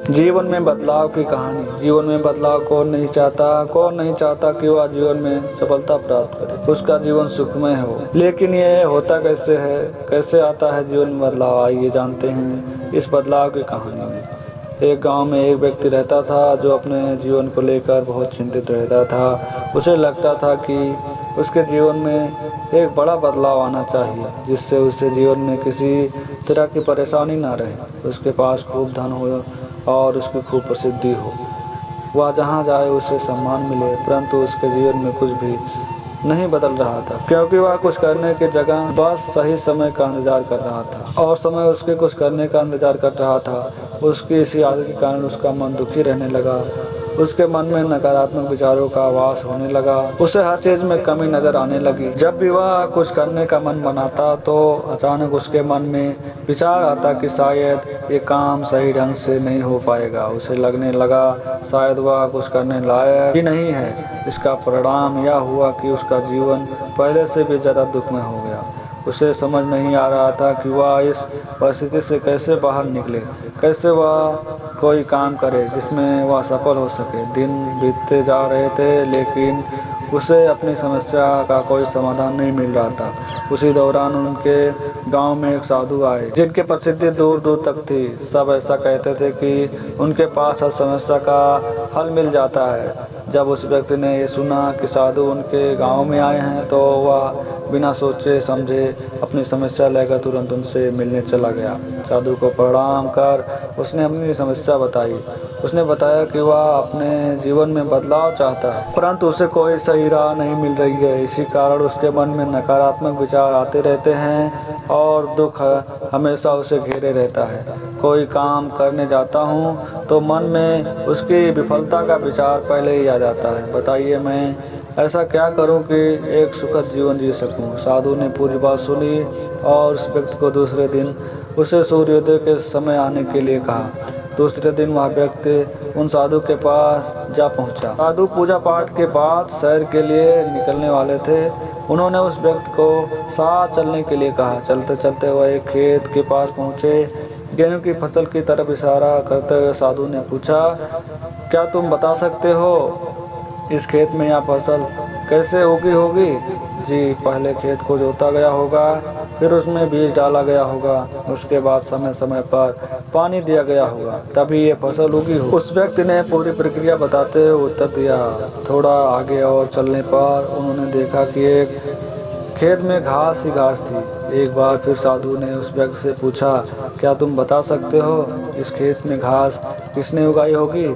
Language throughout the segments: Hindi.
जीवन में बदलाव की कहानी। जीवन में बदलाव कौन नहीं चाहता? कौन नहीं चाहता कि वह जीवन में सफलता प्राप्त करे, उसका जीवन सुखमय हो। लेकिन यह होता कैसे है? कैसे आता है जीवन में बदलाव? आइए जानते हैं इस बदलाव की कहानी में। एक गांव में एक व्यक्ति रहता था जो अपने जीवन को लेकर बहुत चिंतित रहता था। उसे लगता था कि उसके जीवन में एक बड़ा बदलाव आना चाहिए, जिससे उसके जीवन में किसी तरह की परेशानी ना रहे, उसके पास खूब धन हो और उसकी खूब प्रसिद्धि हो, वह जहाँ जाए उसे सम्मान मिले। परंतु उसके जीवन में कुछ भी नहीं बदल रहा था, क्योंकि वह कुछ करने की जगह बस सही समय का इंतजार कर रहा था, और समय उसके कुछ करने का इंतजार कर रहा था। उसकी इसी आदत के कारण उसका मन दुखी रहने लगा। उसके मन में नकारात्मक विचारों का वास होने लगा। उसे हर चीज में कमी नजर आने लगी। जब भी वह कुछ करने का मन बनाता तो अचानक उसके मन में विचार आता कि शायद ये काम सही ढंग से नहीं हो पाएगा। उसे लगने लगा शायद वह कुछ करने लायक ही नहीं है। इसका परिणाम यह हुआ कि उसका जीवन पहले से भी ज्यादा दुखमय हो गया। उसे समझ नहीं आ रहा था कि वह इस परिस्थिति से कैसे बाहर निकले, कैसे वह कोई काम करे जिसमें वह सफल हो सके। दिन बीतते जा रहे थे, लेकिन उसे अपनी समस्या का कोई समाधान नहीं मिल रहा था। उसी दौरान उनके गांव में एक साधु आए, जिनकी प्रसिद्धि दूर दूर तक थी। सब ऐसा कहते थे कि उनके पास हर समस्या का हल मिल जाता है। जब उस व्यक्ति ने ये सुना कि साधु उनके गांव में आए हैं, तो वह बिना सोचे समझे अपनी समस्या लेकर तुरंत उनसे मिलने चला गया। साधु को प्रणाम कर उसने अपनी समस्या बताई। उसने बताया कि वह अपने जीवन में बदलाव चाहता है, परंतु उसे कोई सही राह नहीं मिल रही है। इसी कारण उसके मन में नकारात्मक विचार आते रहते हैं और दुख हमेशा उसे घेरे रहता है। कोई काम करने जाता हूँ तो मन में उसकी विफलता का विचार पहले ही आ जाता है। बताइए मैं ऐसा क्या करूं कि एक सुखद जीवन जी सकूं? साधु ने पूरी बात सुनी और उस व्यक्ति को दूसरे दिन उसे सूर्योदय के समय आने के लिए कहा। दूसरे दिन वह व्यक्ति उन साधु के पास जा पहुंचा। साधु पूजा पाठ के बाद सैर के लिए निकलने वाले थे। उन्होंने उस व्यक्ति को साथ चलने के लिए कहा। चलते चलते वह एक खेत के पास पहुंचे। गेहूं की फसल की तरफ इशारा करते हुए साधु ने पूछा, क्या तुम बता सकते हो इस खेत में यह फसल कैसे उगी होगी? जी, पहले खेत को जोता गया होगा, फिर उसमें बीज डाला गया होगा, उसके बाद समय समय पर पानी दिया गया होगा, तभी ये फसल उगी हो। उस व्यक्ति ने पूरी प्रक्रिया बताते हुए उत्तर दिया। थोड़ा आगे और चलने पर उन्होंने देखा कि एक खेत में घास ही घास थी। एक बार फिर साधु ने उस व्यक्ति से पूछा, क्या तुम बता सकते हो इस खेत में घास किसने उगाई होगी?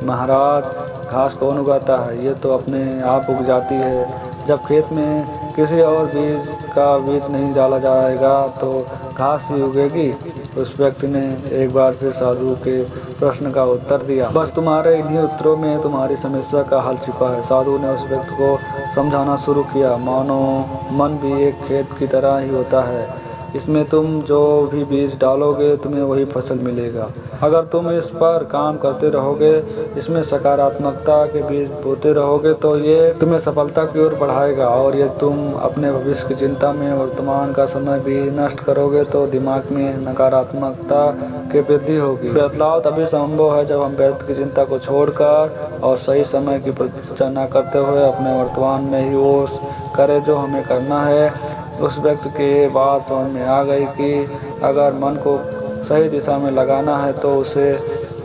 महाराज, घास कौन उगाता है? ये तो अपने आप उग जाती है। जब खेत में किसी और बीज का बीज नहीं डाला जाएगा तो घास ही उगेगी। उस व्यक्ति ने एक बार फिर साधु के प्रश्न का उत्तर दिया। बस तुम्हारे इन्हीं उत्तरों में तुम्हारी समस्या का हल छिपा है। साधु ने उस व्यक्ति को समझाना शुरू किया। मानो मन भी एक खेत की तरह ही होता है। इसमें तुम जो भी बीज डालोगे तुम्हें वही फसल मिलेगा। अगर तुम इस पर काम करते रहोगे, इसमें सकारात्मकता के बीज बोते रहोगे, तो ये तुम्हें सफलता की ओर बढ़ाएगा। और ये तुम अपने भविष्य की चिंता में वर्तमान का समय भी नष्ट करोगे तो दिमाग में नकारात्मकता की वृद्धि होगी। बदलाव तभी संभव है जब हम व्यर्थ की चिंता को छोड़कर और सही समय की प्रतीक्षा न करते हुए अपने वर्तमान में ही वो करें जो हमें करना है। उस व्यक्ति के बात समझ में आ गई कि अगर मन को सही दिशा में लगाना है तो उसे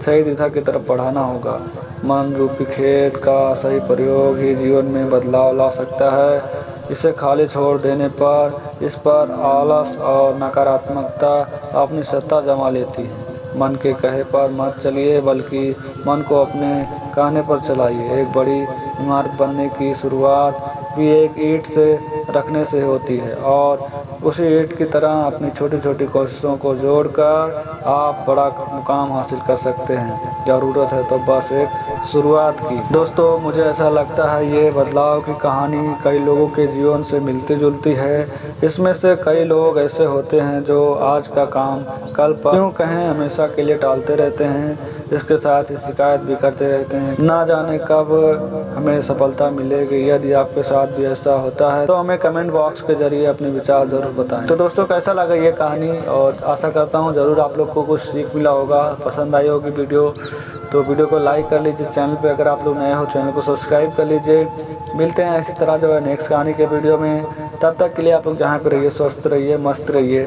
सही दिशा की तरफ बढ़ाना होगा। मन रूपी खेत का सही प्रयोग ही जीवन में बदलाव ला सकता है। इसे खाली छोड़ देने पर इस पर आलस और नकारात्मकता अपनी सत्ता जमा लेती है। मन के कहे पर मत चलिए, बल्कि मन को अपने कहने पर चलाइए। एक बड़ी इमारत बनने की शुरुआत भी एक ईंट से रखने से होती है, और उसी ईंट की तरह अपनी छोटी छोटी कोशिशों को जोड़कर आप बड़ा मुकाम हासिल कर सकते हैं। ज़रूरत है तो बस एक शुरुआत की। दोस्तों, मुझे ऐसा लगता है ये बदलाव की कहानी कई लोगों के जीवन से मिलती जुलती है। इसमें से कई लोग ऐसे होते हैं जो आज का काम कल पर क्यों कहें हमेशा के लिए टालते रहते हैं। इसके साथ ही शिकायत भी करते रहते हैं, ना जाने कब हमें सफलता मिलेगी। यदि आपके साथ भी ऐसा होता है तो हमें कमेंट बॉक्स के जरिए अपने विचार जरूर ज़रूर बताएं। तो दोस्तों कैसा लगा ये कहानी, और आशा करता हूँ ज़रूर आप लोग को कुछ सीख मिला होगा, पसंद आई होगी वीडियो। तो वीडियो को लाइक कर लीजिए, चैनल पे अगर आप लोग नए हो चैनल को सब्सक्राइब कर लीजिए। मिलते हैं इसी तरह जो है नेक्स्ट कहानी के वीडियो में। तब तक के लिए आप लोग जहाँ पे रहिए स्वस्थ रहिए, मस्त रहिए।